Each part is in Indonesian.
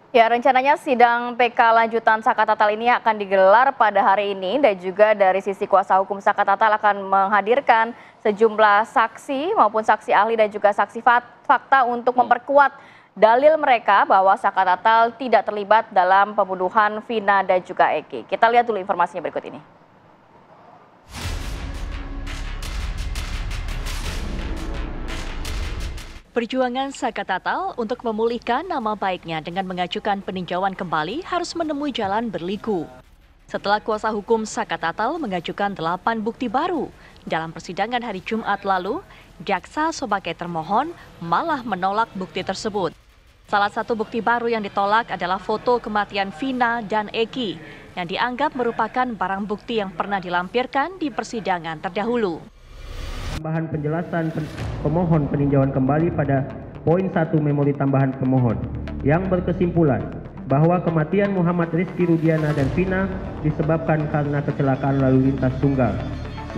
Ya, rencananya sidang PK lanjutan Saka Tatal ini akan digelar pada hari ini dan juga dari sisi kuasa hukum Saka Tatal akan menghadirkan sejumlah saksi maupun saksi ahli dan juga saksi fakta untuk memperkuat dalil mereka bahwa Saka Tatal tidak terlibat dalam pembunuhan Vina dan juga Eki. Kita lihat dulu informasinya berikut ini. Perjuangan Saka Tatal untuk memulihkan nama baiknya dengan mengajukan peninjauan kembali harus menemui jalan berliku. Setelah kuasa hukum Saka Tatal mengajukan 8 bukti baru, dalam persidangan hari Jumat lalu, jaksa sebagai termohon malah menolak bukti tersebut. Salah satu bukti baru yang ditolak adalah foto kematian Vina dan Eki, yang dianggap merupakan barang bukti yang pernah dilampirkan di persidangan terdahulu. Tambahan penjelasan pemohon peninjauan kembali pada poin 1 memori tambahan pemohon yang berkesimpulan bahwa kematian Muhammad Rizky Rudiana dan Vina disebabkan karena kecelakaan lalu lintas tunggal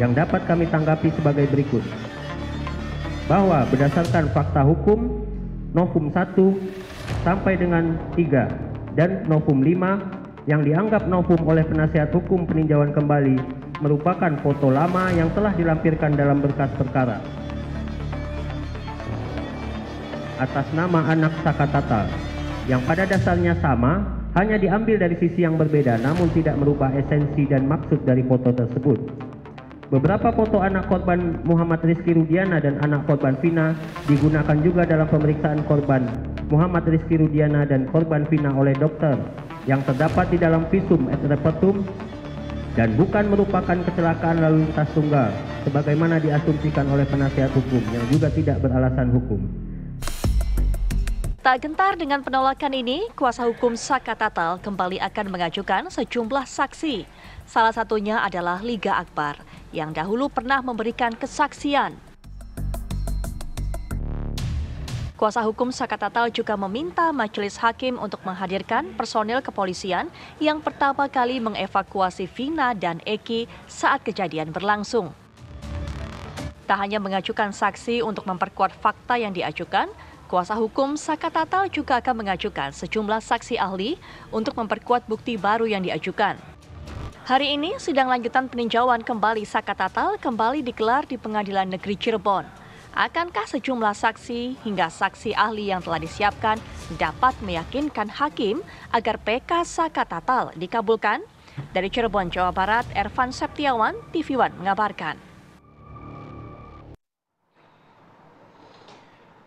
yang dapat kami tanggapi sebagai berikut. Bahwa berdasarkan fakta hukum Novum 1 sampai dengan 3 dan Novum 5 yang dianggap novum oleh penasihat hukum peninjauan kembali merupakan foto lama yang telah dilampirkan dalam berkas perkara atas nama anak Saka Tatal yang pada dasarnya sama, hanya diambil dari sisi yang berbeda namun tidak merubah esensi dan maksud dari foto tersebut. Beberapa foto anak korban Muhammad Rizky Rudiana dan anak korban Vina digunakan juga dalam pemeriksaan korban Muhammad Rizky Rudiana dan korban Vina oleh dokter yang terdapat di dalam visum et repertum dan bukan merupakan kecelakaan lalu lintas tunggal sebagaimana diasumsikan oleh penasihat hukum yang juga tidak beralasan hukum. Tak gentar dengan penolakan ini, kuasa hukum Saka Tatal kembali akan mengajukan sejumlah saksi. Salah satunya adalah Liga Akbar yang dahulu pernah memberikan kesaksian. Kuasa hukum Saka Tatal juga meminta majelis hakim untuk menghadirkan personil kepolisian yang pertama kali mengevakuasi Vina dan Eki saat kejadian berlangsung. Tak hanya mengajukan saksi untuk memperkuat fakta yang diajukan, kuasa hukum Saka Tatal juga akan mengajukan sejumlah saksi ahli untuk memperkuat bukti baru yang diajukan. Hari ini, sidang lanjutan peninjauan kembali Saka Tatal kembali digelar di Pengadilan Negeri Cirebon. Akankah sejumlah saksi hingga saksi ahli yang telah disiapkan dapat meyakinkan hakim agar PK Saka Tatal dikabulkan? Dari Cirebon, Jawa Barat, Ervan Septiawan, TV One mengabarkan.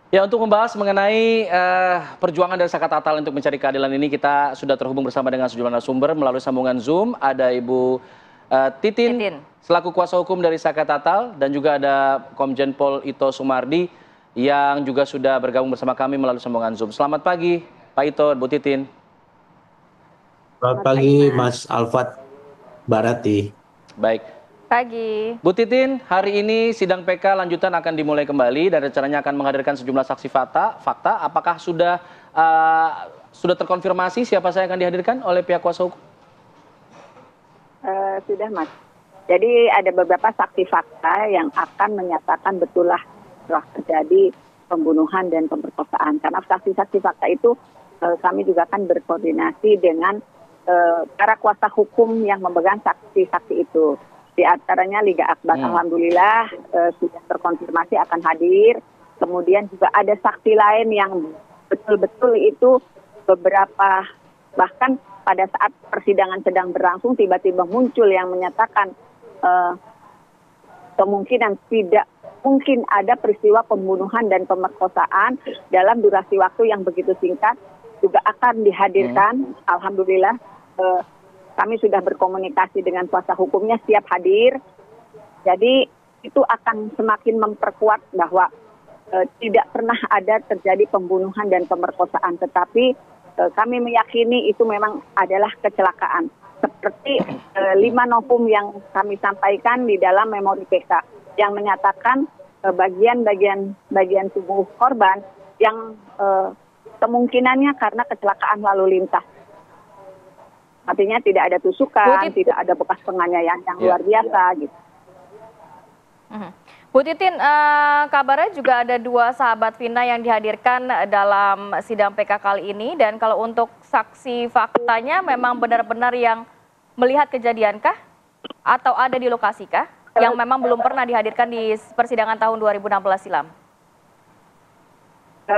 Ya, untuk membahas mengenai perjuangan dari Saka Tatal untuk mencari keadilan ini, kita sudah terhubung bersama dengan sejumlah narasumber melalui sambungan Zoom. Ada Ibu Titin selaku kuasa hukum dari Saka Tatal dan juga ada Komjen Pol Ito Sumardi yang juga sudah bergabung bersama kami melalui sambungan Zoom. Selamat pagi Pak Ito, Bu Titin. Selamat pagi Mas Alfat Barati. Baik. Pagi. Bu Titin, hari ini sidang PK lanjutan akan dimulai kembali dan rencananya akan menghadirkan sejumlah saksi fakta. Apakah sudah terkonfirmasi siapa saja yang akan dihadirkan oleh pihak kuasa hukum? Sudah Mas. Jadi ada beberapa saksi fakta yang akan menyatakan betullah telah terjadi pembunuhan dan pemerkosaan. Karena saksi-saksi fakta itu kami juga akan berkoordinasi dengan para kuasa hukum yang memegang saksi-saksi itu. Di antaranya Liga Akbar, alhamdulillah sudah terkonfirmasi akan hadir. Kemudian juga ada saksi lain yang betul-betul itu beberapa, bahkan pada saat persidangan sedang berlangsung tiba-tiba muncul yang menyatakan kemungkinan tidak mungkin ada peristiwa pembunuhan dan pemerkosaan dalam durasi waktu yang begitu singkat juga akan dihadirkan. Alhamdulillah kami sudah berkomunikasi dengan kuasa hukumnya, siap hadir. Jadi itu akan semakin memperkuat bahwa tidak pernah ada terjadi pembunuhan dan pemerkosaan, tetapi kami meyakini itu memang adalah kecelakaan. Seperti 5 novum yang kami sampaikan di dalam memori PK yang menyatakan bagian tubuh korban yang kemungkinannya karena kecelakaan lalu lintas. Artinya tidak ada tusukan, tidak ada bekas penganiayaan yang luar biasa gitu. Bu Titin, kabarnya juga ada 2 sahabat Vina yang dihadirkan dalam sidang PK kali ini, dan kalau untuk saksi faktanya memang benar-benar yang melihat kejadiankah? Atau ada di lokasi kah? Yang memang belum pernah dihadirkan di persidangan tahun 2016 silam?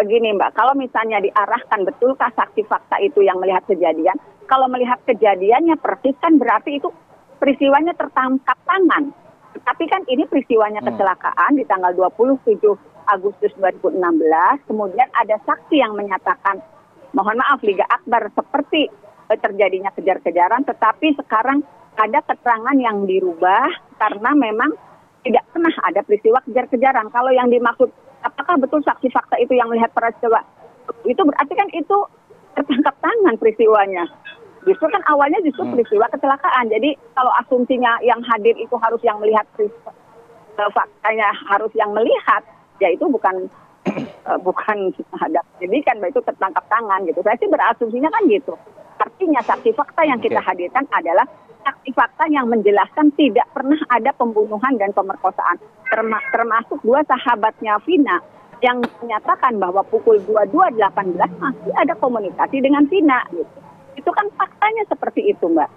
Gini Mbak, kalau misalnya diarahkan betulkah saksi fakta itu yang melihat kejadian, kalau melihat kejadiannya persis kan berarti itu peristiwanya tertangkap tangan. Tapi kan ini peristiwanya kecelakaan di tanggal 27 Agustus 2016, kemudian ada saksi yang menyatakan, mohon maaf Liga Akbar seperti terjadinya kejar-kejaran, tetapi sekarang ada keterangan yang dirubah karena memang tidak pernah ada peristiwa kejar-kejaran. Kalau yang dimaksud, apakah betul saksi fakta itu yang melihat peristiwa, itu berarti kan itu tertangkap tangan peristiwanya. Justru kan awalnya peristiwa kecelakaan. Jadi kalau asumsinya yang hadir itu harus yang melihat peristiwa, faktanya harus yang melihat, ya itu bukan ada pendidikan, itu tertangkap tangan gitu. Saya sih berasumsinya kan gitu. Artinya saksi fakta yang kita hadirkan adalah saksi fakta yang menjelaskan tidak pernah ada pembunuhan dan pemerkosaan. Termasuk 2 sahabatnya Vina yang menyatakan bahwa pukul 22.18 masih ada komunikasi dengan Vina gitu. Itu kan faktanya seperti itu, Mbak.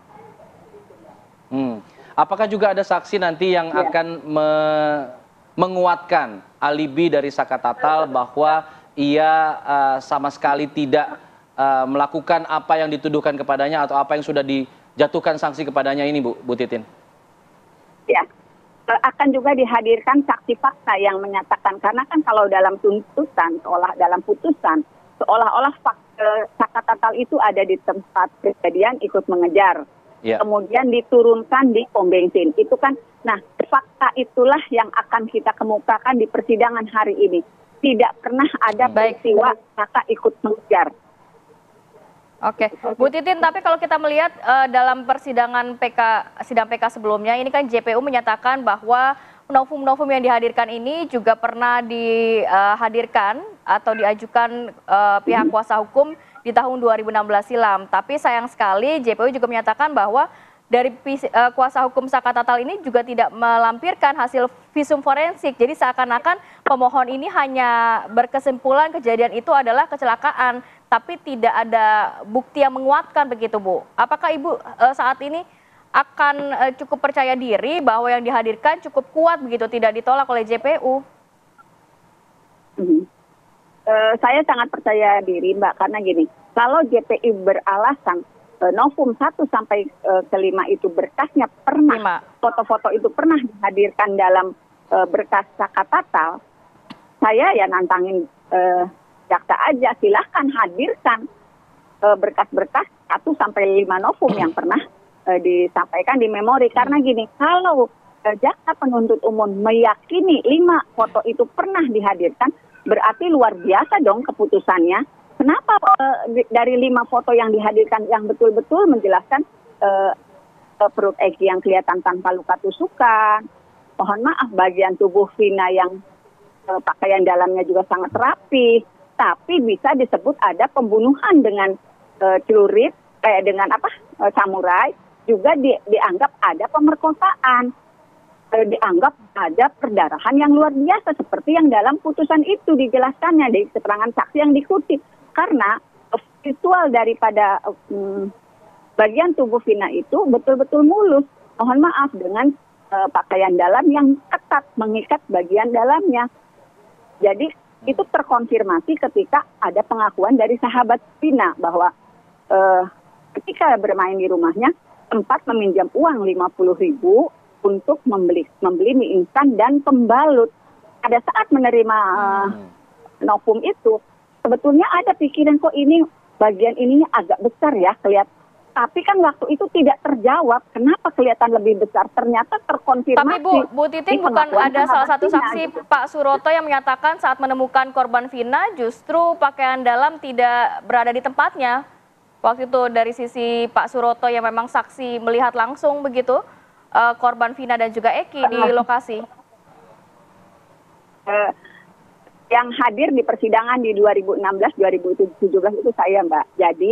Apakah juga ada saksi nanti yang akan menguatkan alibi dari Saka Tatal bahwa ia sama sekali tidak melakukan apa yang dituduhkan kepadanya atau apa yang sudah dijatuhkan sanksi kepadanya ini, Bu Titin? Ya, akan juga dihadirkan saksi fakta yang menyatakan, karena kan kalau dalam tuntutan, dalam putusan, seolah-olah Saka Tatal itu ada di tempat kejadian ikut mengejar. Kemudian diturunkan di pom bensin. Itu kan, nah fakta itulah yang akan kita kemukakan di persidangan hari ini. Tidak pernah ada peristiwa Saka ikut mengejar. Oke, Bu Titin, tapi kalau kita melihat dalam persidangan sidang PK sebelumnya, ini kan JPU menyatakan bahwa novum-novum yang dihadirkan ini juga pernah dihadirkan atau diajukan pihak kuasa hukum di tahun 2016 silam. Tapi sayang sekali JPU juga menyatakan bahwa dari kuasa hukum Saka Tatal ini juga tidak melampirkan hasil visum forensik. Jadi seakan-akan pemohon ini hanya berkesimpulan kejadian itu adalah kecelakaan, tapi tidak ada bukti yang menguatkan begitu, Bu. Apakah Ibu saat ini akan cukup percaya diri bahwa yang dihadirkan cukup kuat begitu, tidak ditolak oleh JPU? Saya sangat percaya diri, Mbak, karena gini, kalau JPU beralasan novum 1 sampai ke 5 itu berkasnya pernah, foto-foto itu pernah dihadirkan dalam berkas Saka Tatal, saya ya nantangin jaksa aja, silahkan hadirkan berkas-berkas 1 sampai 5 novum yang pernah disampaikan di memori. Karena gini, kalau jaksa penuntut umum meyakini 5 foto itu pernah dihadirkan, berarti luar biasa dong keputusannya. Kenapa dari 5 foto yang dihadirkan yang betul-betul menjelaskan perut Eki yang kelihatan tanpa luka tusukan, mohon maaf bagian tubuh Vina yang pakaian dalamnya juga sangat rapi, tapi bisa disebut ada pembunuhan dengan celurit, dengan samurai, juga dianggap ada pemerkosaan, dianggap ada perdarahan yang luar biasa seperti yang dalam putusan itu dijelaskannya dari keterangan saksi yang dikutip. Karena visual daripada bagian tubuh Vina itu betul-betul mulus, mohon maaf, dengan pakaian dalam yang ketat mengikat bagian dalamnya. Jadi itu terkonfirmasi ketika ada pengakuan dari sahabat Vina bahwa ketika bermain di rumahnya sempat meminjam uang 50.000 untuk membeli mie instan dan pembalut. Pada saat menerima novum itu, sebetulnya ada pikiran kok ini bagian ininya agak besar ya kelihatan. Tapi kan waktu itu tidak terjawab, kenapa kelihatan lebih besar? Ternyata terkonfirmasi. Tapi Bu Titin, bukan ada salah satu saksi Pak Suroto yang menyatakan saat menemukan korban Vina justru pakaian dalam tidak berada di tempatnya. Waktu itu dari sisi Pak Suroto yang memang saksi melihat langsung begitu korban Vina dan juga Eki di lokasi. Yang hadir di persidangan di 2016-2017 itu saya, Mbak. Jadi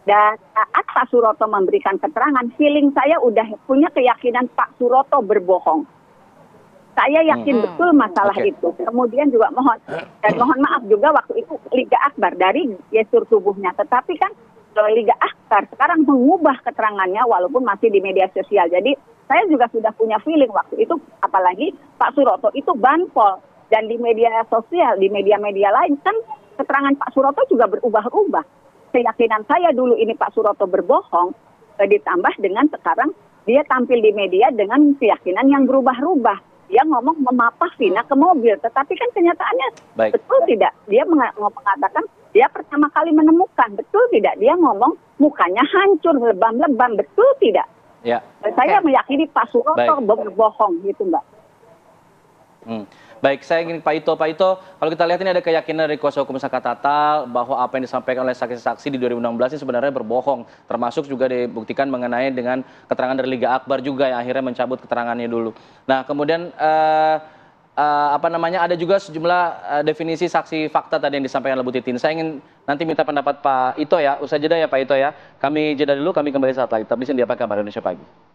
dan saat Pak Suroto memberikan keterangan, feeling saya udah punya keyakinan Pak Suroto berbohong. Saya yakin betul masalah itu. Kemudian juga mohon maaf juga waktu itu Liga Akbar dari gestur tubuhnya. Tetapi kan Liga Akbar sekarang mengubah keterangannya walaupun masih di media sosial. Jadi saya juga sudah punya feeling waktu itu, apalagi Pak Suroto itu banpol dan di media sosial, di media-media lain kan keterangan Pak Suroto juga berubah-ubah. Keyakinan saya dulu ini Pak Suroto berbohong, ditambah dengan sekarang dia tampil di media dengan keyakinan yang berubah-ubah. Dia ngomong memapah Vina ke mobil, tetapi kan kenyataannya betul tidak. Dia mengatakan dia pertama kali menemukan, betul tidak. Dia ngomong mukanya hancur, lebam-lebam, betul tidak. Ya. Saya meyakini Pak Suroto berbohong gitu, Mbak. Baik, saya ingin Pak Ito. Pak Ito, kalau kita lihat ini ada keyakinan dari kuasa hukum Saka Tatal bahwa apa yang disampaikan oleh saksi-saksi di 2016 ini sebenarnya berbohong. Termasuk juga dibuktikan mengenai dengan keterangan dari Liga Akbar juga yang akhirnya mencabut keterangannya dulu. Nah, kemudian ada juga sejumlah definisi saksi fakta tadi yang disampaikan oleh Bu Titin. Saya ingin nanti minta pendapat Pak Ito ya. Usai jeda ya Pak Ito ya. Kami jeda dulu, kami kembali saat lagi. Tetap di sini di Apa Kabar Indonesia Pagi.